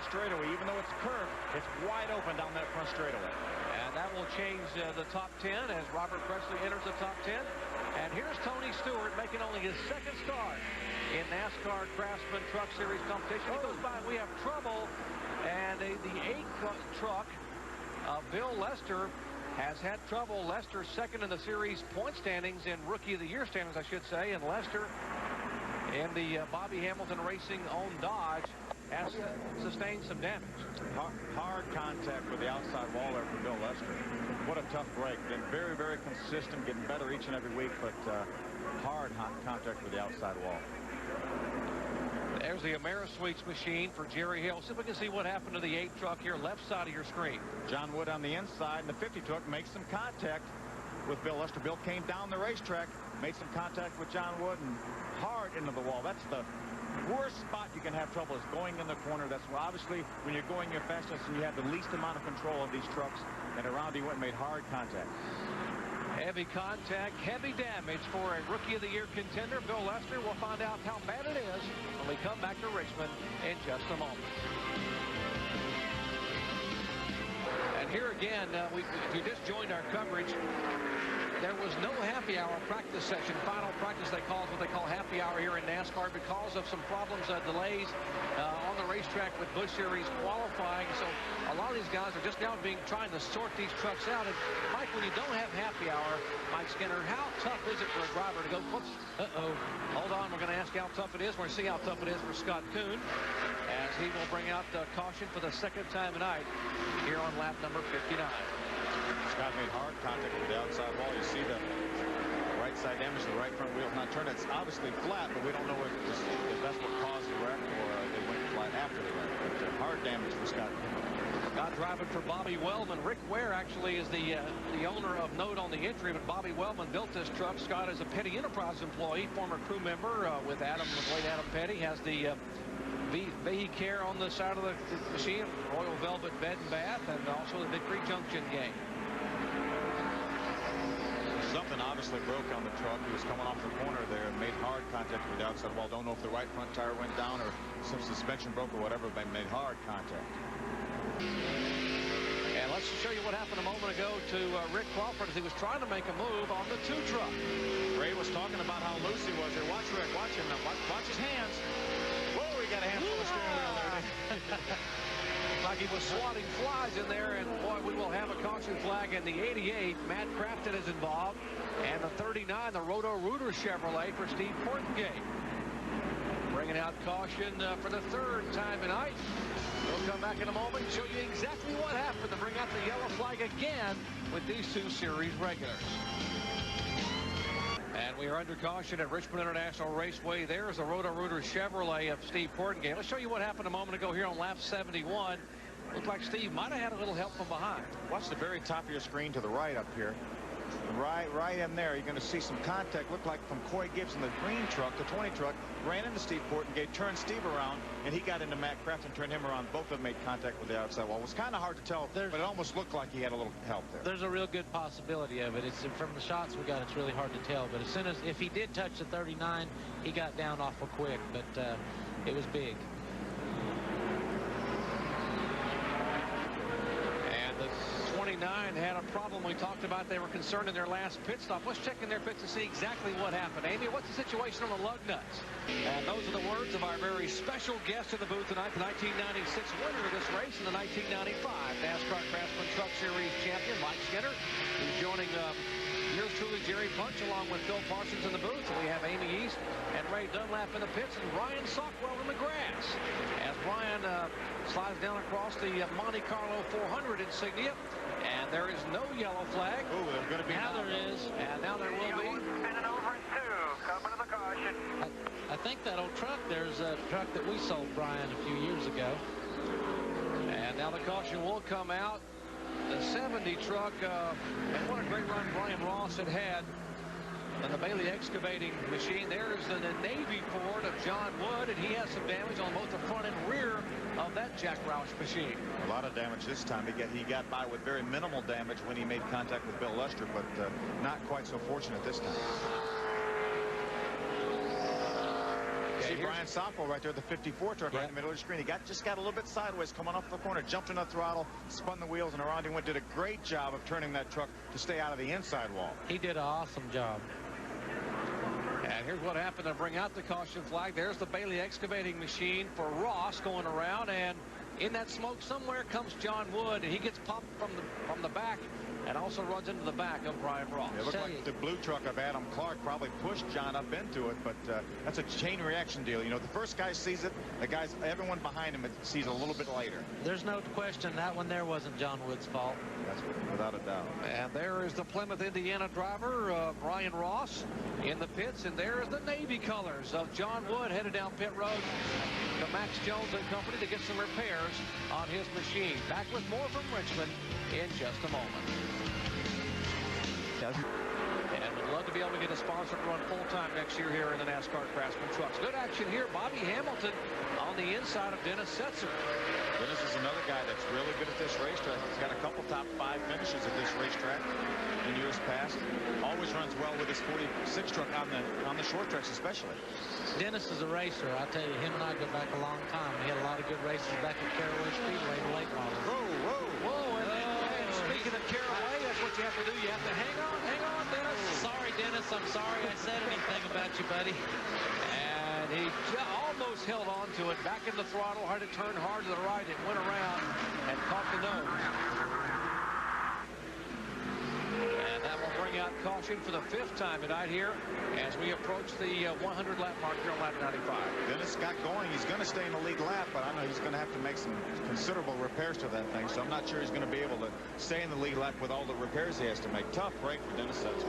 front straightaway. Even though it's curved, it's wide open down that front straightaway. And that will change the top 10 as Robert Presley enters the top 10. And here's Tony Stewart making only his second start in NASCAR Craftsman Truck Series competition. He goes by, we have trouble. And the 8th truck, Bill Lester, has had trouble. Lester second in the series point standings, in Rookie of the Year standings, I should say. And Lester, in the Bobby Hamilton Racing owned Dodge, has sustained some damage. Hard contact with the outside wall there for Bill Lester. What a tough break. Been very, very consistent, getting better each and every week, but hard contact with the outside wall. There's the AmeriSuites machine for Jerry Hill. See if we can see what happened to the 8 truck here, left side of your screen. John Wood on the inside, and the 50 truck makes some contact with Bill Lester. Bill came down the racetrack, made some contact with John Wood, and hard into the wall. That's the worst spot you can have trouble, is going in the corner. That's where, obviously, when you're going your fastest and you have the least amount of control of these trucks, and around he went and made hard contact. Heavy contact, heavy damage for a Rookie of the Year contender, Bill Lester. We'll find out how bad it is when we come back to Richmond in just a moment. And here again, if you just joined our coverage, there was no happy hour practice session. Final practice, they call what they call happy hour here in NASCAR because of some problems, delays on the racetrack with Busch Series qualifying. So a lot of these guys are just now trying to sort these trucks out. And Mike, when you don't have happy hour, Mike Skinner, how tough is it for a driver to go, whoops, hold on, we're going to ask how tough it is. We're going to see how tough it is for Scott Kuhn as he will bring out caution for the second time tonight here on lap number 59. Scott made hard contact with the outside wall. You see the right side damage, the right front wheel not turned. It's obviously flat, but we don't know if that's what caused the wreck or they went flat after the wreck. But hard damage for Scott. Scott driving for Bobby Wellman. Rick Ware actually is the owner of note on the entry, but Bobby Wellman built this truck. Scott is a Petty Enterprise employee, former crew member with late Adam Petty. Has the Vehicare on the side of the machine, Royal Velvet Bed and Bath, and also the Victory Junction game. Something obviously broke on the truck. He was coming off the corner there and made hard contact with the outside wall. Don't know if the right front tire went down or some suspension broke or whatever, but made hard contact. And let's show you what happened a moment ago to Rick Crawford as he was trying to make a move on the 2 truck. Ray was talking about how loose he was there. Watch Rick, watch him now. Watch his hands. Whoa, he got a handful of steering wheel there. Like he was swatting flies in there, and boy, we will have a caution flag in the 88. Matt Crafton is involved, and the 39, the Roto-Rooter Chevrolet for Steve Portengate. Bringing out caution for the 3rd time tonight. We'll come back in a moment and show you exactly what happened to bring out the yellow flag again with these 2 series regulars. And we are under caution at Richmond International Raceway. There's the Roto-Rooter Chevrolet of Steve Portengate. Let's show you what happened a moment ago here on lap 71. Looked like Steve might have had a little help from behind. Watch the very top of your screen to the right up here. Right in there, you're going to see some contact. Looked like from Coy Gibbs in the green truck, the 20 truck, ran into Steve Portengate, turned Steve around, and he got into Matt Crafton, turned him around. Both of them made contact with the outside wall. It was kind of hard to tell, but it almost looked like he had a little help there. There's a real good possibility of it. It's from the shots we got, it's really hard to tell. But as soon as, if he did touch the 39, he got down awful quick, but it was big. And the 29 had a problem we talked about. They were concerned in their last pit stop. Let's check in their pits to see exactly what happened. Amy, what's the situation on the lug nuts? And those are the words of our very special guest in the booth tonight, the 1996 winner of this race and the 1995 NASCAR Craftsman Truck Series champion, Mike Skinner, who's joining yours truly, Jerry Punch, along with Phil Parsons in the booth. We have Amy East and Ray Dunlap in the pits and Ryan Sockwell in the grass. As Ryan slides down across the Monte Carlo 400 insignia, and there is no yellow flag. Oh, there's going to be. Now there is, and now there will be. Spinning over in 2, coming to the caution. I think that old truck, there's a truck that we sold Brian a few years ago. And now the caution will come out. The 70 truck, and what a great run Brian Ross had on the Bailey excavating machine. There's the Navy Ford of John Wood, and he has some damage on both the front and rear of that Jack Roush machine. A lot of damage this time. He got by with very minimal damage when he made contact with Bill Lester, but not quite so fortunate this time. Okay, see Brian Soppo right there, the 54 truck right in the middle of the screen. He just got a little bit sideways coming off the corner, jumped in the throttle, spun the wheels, and around he went. Did a great job of turning that truck to stay out of the inside wall. He did an awesome job. And here's what happened to bring out the caution flag. There's the Bailey excavating machine for Ross going around, and in that smoke somewhere comes John Wood, and he gets popped from the back and also runs into the back of Brian Ross. It looked like the blue truck of Adam Clark probably pushed John up into it, but that's a chain reaction deal. You know, the first guy sees it, everyone behind him sees it a little bit later. There's no question that one there wasn't John Wood's fault. That's without a doubt. And there is the Plymouth, Indiana driver, Brian Ross, in the pits, and there is the Navy colors of John Wood headed down pit road to Max Jones and company to get some repairs on his machine. Back with more from Richmond in just a moment. And we'd love to be able to get a sponsor to run full-time next year here in the NASCAR Craftsman Trucks. Good action here. Bobby Hamilton on the inside of Dennis Setzer. Dennis is another guy that's really good at this racetrack. He's got a couple top 5 finishes at this racetrack in years past. Always runs well with his 46 truck on the short tracks especially. Dennis is a racer. I tell you, him and I go back a long time. We had a lot of good races back at Caraway Speedway in the late models. Whoa, and speaking of Caraway, that's what you have to do. You have to hang on, Dennis. Sorry, Dennis. I'm sorry I said anything about you, buddy. And he almost held on to it. Back in the throttle, had to turn hard to the right. It went around and caught the nose. And that will bring out caution for the 5th time tonight here as we approach the 100-lap mark here on lap 95. Dennis got going. He's going to stay in the lead lap, but I know he's going to have to make some considerable repairs to that thing, so I'm not sure he's going to be able to stay in the lead lap with all the repairs he has to make. Tough break for Dennis Setzer.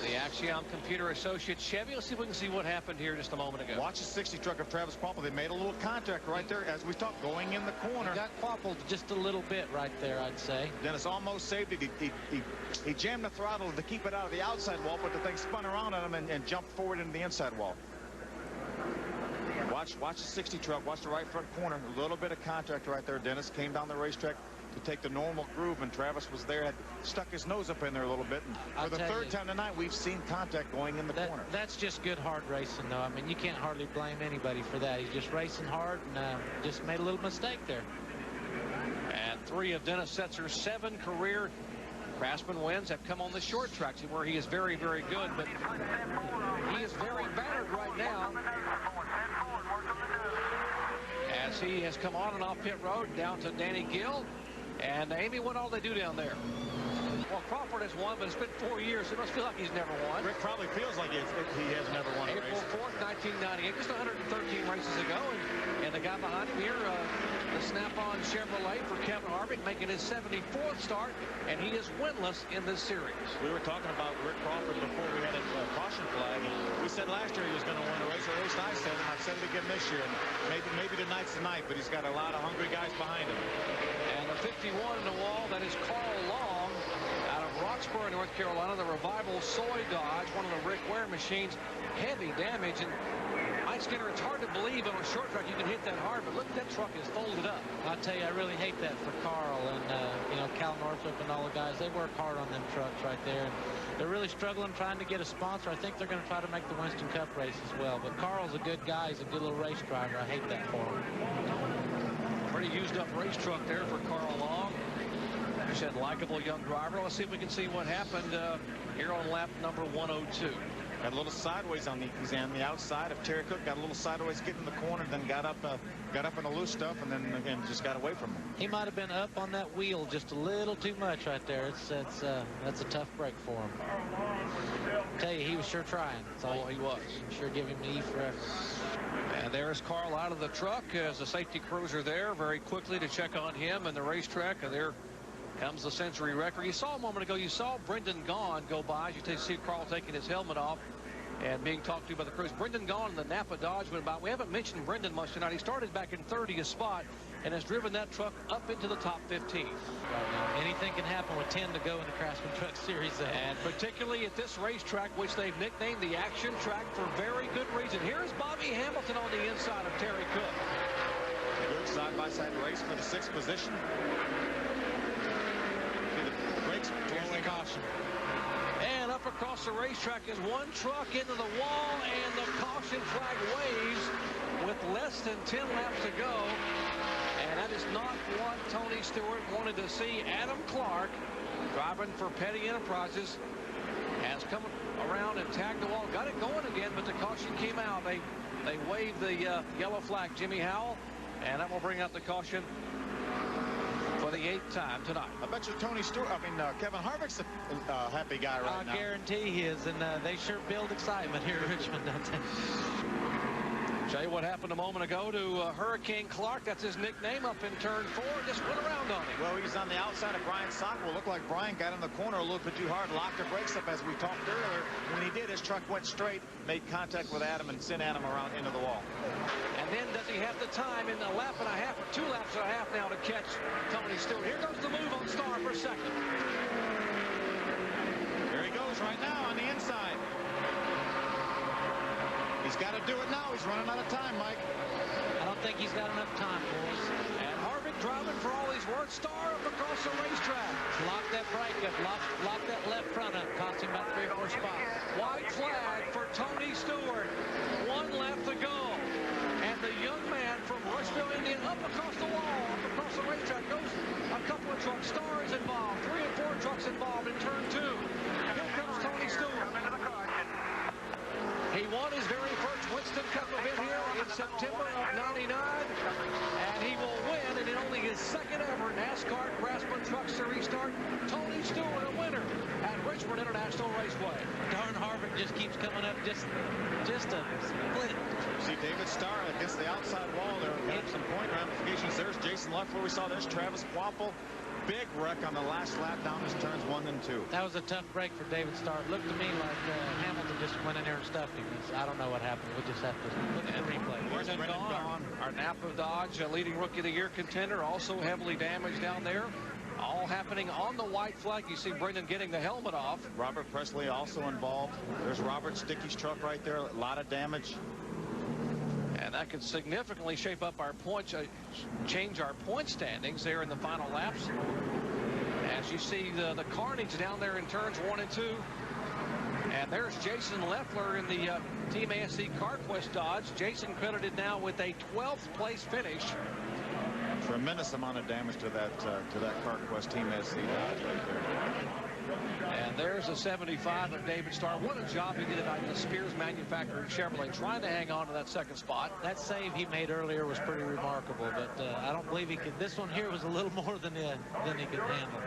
The Axiom Computer Associates Chevy. Let's see if we can see what happened here just a moment ago. Watch the 60 truck of Travis Popple. They made a little contact right there as we talked, going in the corner. He got quappled just a little bit right there, I'd say. Dennis almost saved it. He jammed the throttle to keep it out of the outside wall, but the thing spun around on him and jumped forward into the inside wall. Watch the 60 truck. Watch the right front corner. A little bit of contact right there. Dennis came down the racetrack to take the normal groove, and Travis was there, had stuck his nose up in there a little bit. And for the 3rd time tonight, we've seen contact going in the corner. That's just good hard racing, though. I mean, you can't hardly blame anybody for that. He's just racing hard and just made a little mistake there. And 3 of Dennis Setzer's 7 career Craftsman wins have come on the short tracks where he is very, very good, but he is very battered right now as he has come on and off pit road down to Danny Gill. And Amy, what all they do down there? Well, Crawford has won, but it's been 4 years. It must feel like he's never won. Rick probably feels like he has never won a race. April 4th, 1998, just 113 races ago. And the guy behind him here, the Snap-on Chevrolet for Kevin Harvick, making his 74th start, and he is winless in this series. We were talking about Rick Crawford before we had a caution flag. And we said last year he was going to win a race. At least I said, and I've said it again this year. And maybe tonight's the night, but he's got a lot of hungry guys behind him. And the 51 in the wall, that is Carl Long out of Roxborough, North Carolina, the Revival Soy Dodge, one of the Rick Ware machines. Heavy damage. And Mike Skinner, it's hard to believe on a short track you can hit that hard, but look, that truck is folded up. I tell you, I really hate that for Carl and you know, Cal Northup and all the guys. They work hard on them trucks right there, and they're really struggling trying to get a sponsor. I think they're going to try to make the Winston Cup race as well, but Carl's a good guy. He's a good little race driver. I hate that for him. Pretty used up race truck there for Carl Long. You said likable young driver. Let's see if we can see what happened here on lap number 102. Got a little sideways he's on the outside of Terry Cook. Got a little sideways getting in the corner, then got up in the loose stuff, and then again just got away from him. He might have been up on that wheel just a little too much right there. That's a tough break for him. I tell you, he was sure trying. Oh, he was. Sure give him the E for effort. And there's Carl out of the truck as the safety crews are there very quickly to check on him and the racetrack. And there comes the century record. You saw a moment ago, you saw Brendan Gaughan go by. As you see Carl taking his helmet off and being talked to by the crews. Brendan Gaughan in the Napa Dodge went about. We haven't mentioned Brendan much tonight. He started back in 30th spot and has driven that truck up into the top 15. Right now, anything can happen with 10 to go in the Craftsman Truck Series. And particularly at this racetrack, which they've nicknamed the action track for very good reason. Here's Bobby Hamilton on the inside of Terry Cook. Good side-by-side race for the 6th position. Here's the caution. And upper across the racetrack as one truck into the wall, and the caution flag waves with less than 10 laps to go. And that is not what Tony Stewart wanted to see. Adam Clark, driving for Petty Enterprises, has come around and tagged the wall, got it going again, but the caution came out. They waved the yellow flag. Jimmy Howell, and that will bring out the caution for the 8th time tonight. I bet you Tony Stewart, Kevin Harvick's a happy guy right now. I guarantee he is, and they sure build excitement here at Richmond, don't they? Show you what happened a moment ago to Hurricane Clark. That's his nickname, up in turn 4. Just went around on him. Well, he's on the outside of Brian Sockwell. Looked like Brian got in the corner a little bit too hard, locked the brakes up as we talked earlier. When he did, his truck went straight, made contact with Adam, and sent Adam around into the wall. And then does he have the time in a lap and a half or 2 laps and a half now to catch Tony Stewart? Here goes the move on Starr for second. Here he goes right now on the inside. He's got to do it now. He's running out of time, Mike. I don't think he's got enough time, boys. And Harvick driving for all he's worth. Starr up across the racetrack. Lock that brake up. Lock that left front up. Cost him about 3 or 4 spots. White flag for Tony Stewart. 1 lap to go. And the young man from Rushville, Indiana, up across the wall, up across the racetrack, goes a couple of trucks. Starr is involved. 3 and 4 trucks involved in turn 2. Here comes Tony Stewart. He won his very first Winston Cup event here in September of '99, and he will win, and in only his 2nd ever NASCAR Truck Series start. Tony Stewart, a winner at Richmond International Raceway. Darn, Harvick just keeps coming up just a split. See David Starr against the outside wall there. Got some point ramifications. There's Jason Leffler. We saw there's Travis Quapple. Big wreck on the last lap down his turns 1 and 2. That was a tough break for David Starr. It looked to me like Hamilton just went in there and stuffed him. I don't know what happened. We'll just have to look at the replay. Brendan Gaughan, our Napa Dodge leading Rookie of the Year contender, also heavily damaged down there. All happening on the white flag. You see Brendan getting the helmet off. Robert Presley also involved. There's Robert Sticky's truck right there. A lot of damage. And that could significantly shape up our points, change our point standings there in the final laps. As you see the carnage down there in turns 1 and 2. And there's Jason Leffler in the Team ASC CarQuest Dodge. Jason credited now with a 12th place finish. Tremendous amount of damage to that CarQuest Team ASC Dodge right there. And there's a 75 of David Starr. What a job he did tonight in the Spears manufactured Chevrolet, trying to hang on to that 2nd spot. That save he made earlier was pretty remarkable, but I don't believe he could. This one here was a little more than he could handle.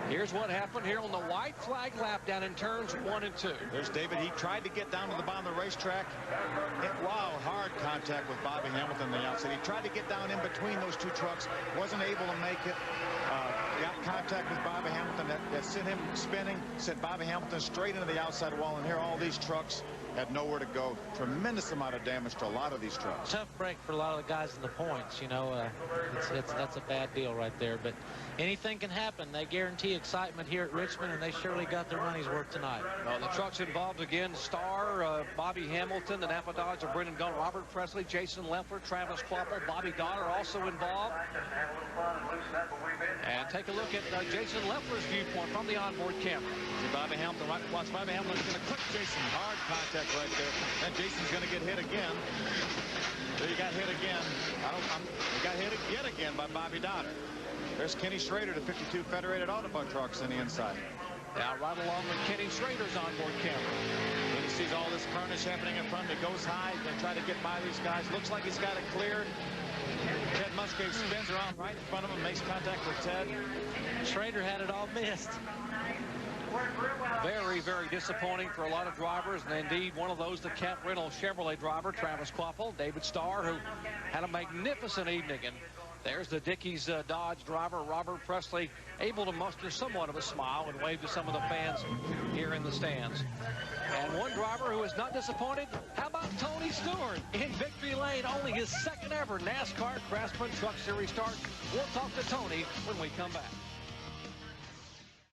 Here's what happened here on the white flag lap down in turns 1 and 2. There's David. He tried to get down to the bottom of the racetrack. Wow, hard contact with Bobby Hamilton on the outside. He tried to get down in between those 2 trucks. Wasn't able to make it. Got contact with Bobby Hamilton. That sent him spinning. Sent Bobby Hamilton straight into the outside wall. And here all these trucks had nowhere to go. Tremendous amount of damage to a lot of these trucks. Tough break for a lot of the guys in the points. You know, that's a bad deal right there. But anything can happen. They guarantee excitement here at Richmond, and they surely got their money's worth tonight. Well, the trucks involved again: Starr, Bobby Hamilton, the Napa Dodge of Brendan Gaughan, Robert Presley, Jason Leffler, Travis Quapple, Bobby Donner also involved. And take a look at Jason Leffler's viewpoint from the onboard camera. See Bobby Hamilton, watch Bobby Hamilton's going to clip Jason. Hard contact right there. And Jason's going to get hit again. There you got hit again. He got hit yet again by Bobby Donner. There's Kenny Schrader, the 52 Federated Autobahn trucks in the inside. Now right along with Kenny Schrader's onboard camera. When he sees all this carnage happening in front, he goes high and try to get by these guys. Looks like he's got it cleared. Ted Musgrave spins around right in front of him, makes contact with Ted. Schrader had it all missed. Very, very disappointing for a lot of drivers, and indeed one of those, the Cat Rental Chevrolet driver, Travis Quapple, David Starr, who had a magnificent evening. And there's the Dickies Dodge driver, Robert Presley, able to muster somewhat of a smile and wave to some of the fans here in the stands. And one driver who is not disappointed, how about Tony Stewart in victory lane, only his 2nd ever NASCAR Truck Series start. We'll talk to Tony when we come back.